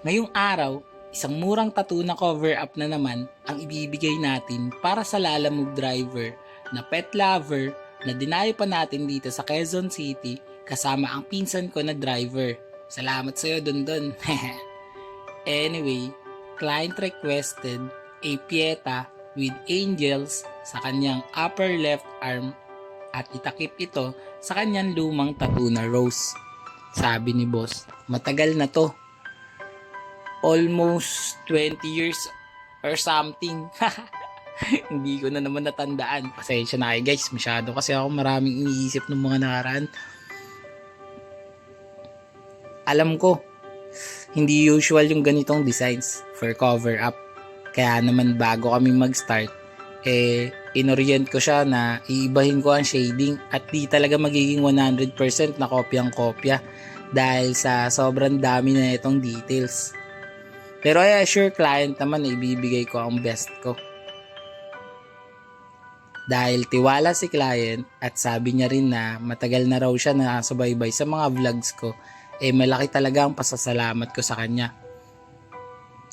Ngayong araw, isang murang tattoo na cover up na naman ang ibibigay natin para sa lalamove driver na pet lover na dinayo pa natin dito sa Quezon City kasama ang pinsan ko na driver. Salamat sa'yo, Dondon. Anyway, client requested a pieta with angels sa kanyang upper left arm at itakip ito sa kanyang lumang tattoo na rose. Sabi ni boss, matagal na to. Almost 20 years or something. Hindi ko na naman natandaan. Pasensya na kayo guys. Masyado kasi ako maraming iniisip ng mga nakaraan. Alam ko, hindi usual yung ganitong designs for cover up. Kaya naman bago kami mag-start, inorient ko siya na iibahin ko ang shading at di talaga magiging 100% na kopyang-kopya dahil sa sobrang dami na itong details. Pero I assure client naman na ibibigay ko ang best ko. Dahil tiwala si client at sabi niya rin na matagal na raw siya nakasubaybay sa mga vlogs ko, malaki talaga ang pasasalamat ko sa kanya.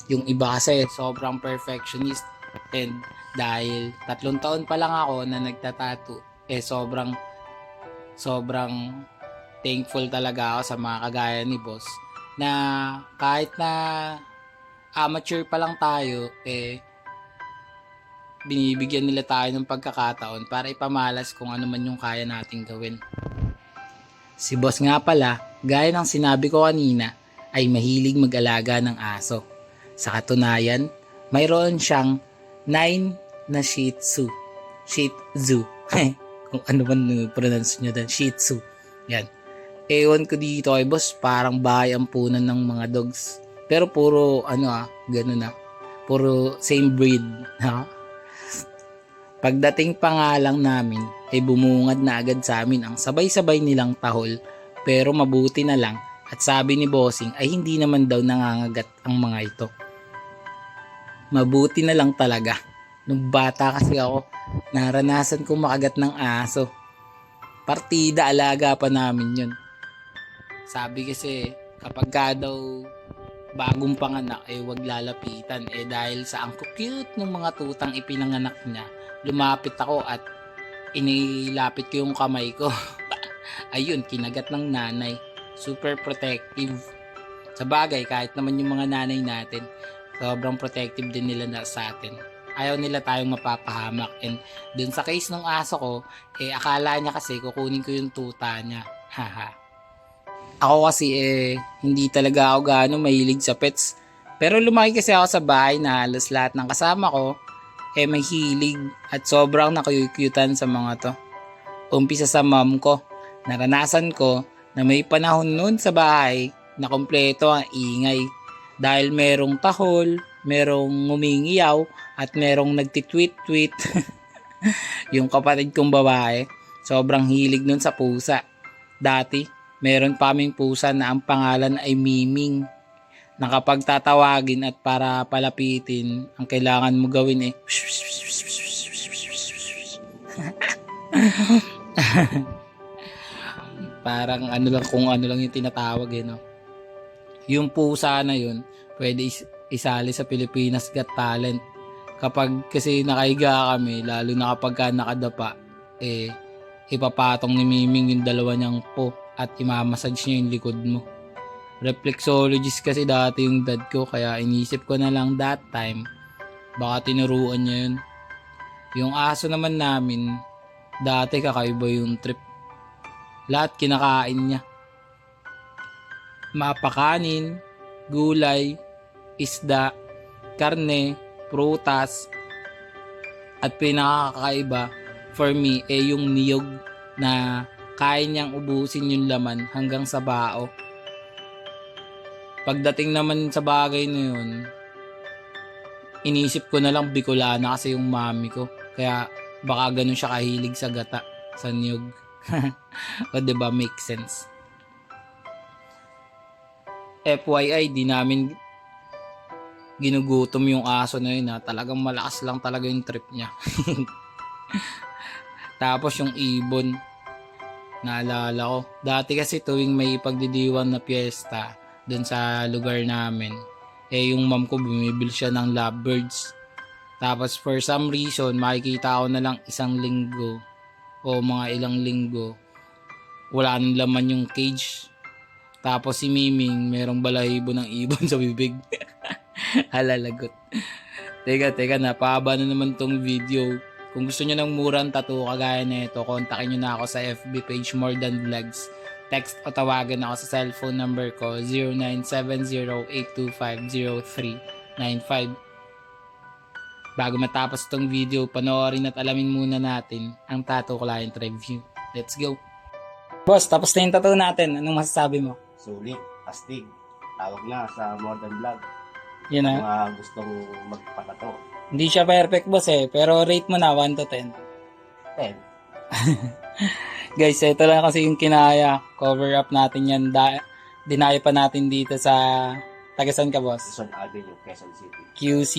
Yung iba kasi sobrang perfectionist and dahil 3 taon pa lang ako na nagtatattoo, sobrang thankful talaga ako sa mga kagaya ni boss na kahit na amateur pa lang tayo, binibigyan nila tayo ng pagkakataon para ipamalas kung ano man yung kaya nating gawin. Si boss nga pala, gaya ng sinabi ko kanina, ay mahilig mag-alaga ng aso. Sa katunayan, mayroon siyang 9 na Shih Tzu. Shih Tzu. Kung ano man pronounce nyo doon, Shih Tzu. Yan. Ewan ko dito kay boss, parang bahay ampunan ng mga dogs. Pero puro ganun na. Puro same breed. Ha? Pagdating pa nga lang namin, bumungad na agad sa amin ang sabay-sabay nilang tahol. Pero mabuti na lang at sabi ni bossing ay hindi naman daw nangangagat ang mga ito. Mabuti na lang talaga. Nung bata kasi ako, naranasan kong makagat ng aso. Partida alaga pa namin yun. Sabi kasi kapag ka daw bagong panganak wag lalapitan dahil sa ang cute ng mga tutang ipinanganak niya, lumapit ako at inilapit ko yung kamay ko. Ayun, kinagat ng nanay. Super protective. Sa bagay, kahit naman yung mga nanay natin, sobrang protective din nila na sa atin. Ayaw nila tayong mapapahamak. And dun sa case ng aso ko, akala niya kasi kukunin ko yung tuta niya. Haha. Ako kasi hindi talaga ako gaano mahilig sa pets. Pero lumaki kasi ako sa bahay na halos lahat ng kasama ko may hilig at sobrang nakuyukyutan sa mga to. Umpisa sa mom ko, naranasan ko na may panahon noon sa bahay na kompleto ang ingay dahil merong tahol, merong ngumingiyaw at merong nagtitweet-tweet. Yung kapatid kong babae, sobrang hilig nun sa pusa. Dati, meron pa kaming pusa na ang pangalan ay Miming. Na kapag tatawagin at para palapitin, ang kailangan mo gawin parang kung ano lang yung tinatawag no. Yung pusa na yun, pwede isali sa Pilipinas Got Talent. Kapag kasi nakahiga kami, lalo na kapag nakadapa, ipapatong ni Miming yung dalawa niyang po at imamassage niya yung likod mo. Reflexologist kasi dati yung dad ko, kaya inisip ko na lang that time, baka tinuruan niya yun. Yung aso naman namin, dati kakaiba yung trip. Lahat kinakain niya. Mapakanin, gulay, isda, karne, prutas, at pinakakaiba for me yung niyog na kaya niyang ubusin yung laman hanggang sa bao. Pagdating naman sa bagay na yun, inisip ko na lang Bicolana kasi yung mami ko. Kaya baka ganun siya kahilig sa gata, sa niyog. O diba, make sense. FYI, di namin ginugutom yung aso na yun talagang malakas lang talaga yung trip niya. Tapos yung ibon, naalala ko. Dati kasi tuwing may pagdidiwang na piyesta dun sa lugar namin, Eh yung mom ko bumibili siya ng lovebirds. Tapos for some reason, makikita ko na lang isang linggo o mga ilang linggo, wala nang laman yung cage. Tapos si Miming, merong balahibo ng ibon sa bibig. Halalagot. Teka, napahaba na naman tong video. Kung gusto nyo ng murang tattoo kagaya nito, kontakin nyo na ako sa FB page More Than Vlogs. Text o tawagan ako sa cellphone number ko 0970-825-0395. Bago matapos tong video, panoorin at alamin muna natin ang tattoo client review. Let's go! Boss, tapos na yung tattoo natin. Anong masasabi mo? Sulit, astig. Tawag na sa Modern Vlog. Yun na. Mga gustong magpatato. Hindi siya perfect, boss pero rate mo na 1 to 10. 10. Guys, ito lang kasi yung kinaya. Cover up natin yan. Dinaya pa natin dito sa Tagasan ka, boss? Quezon Avenue, Quezon City. QC,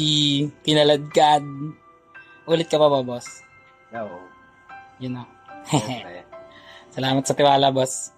Pinaladkad. Ulit ka pa ba, boss? No. Yun na. Okay. Salamat sa tiwala, boss.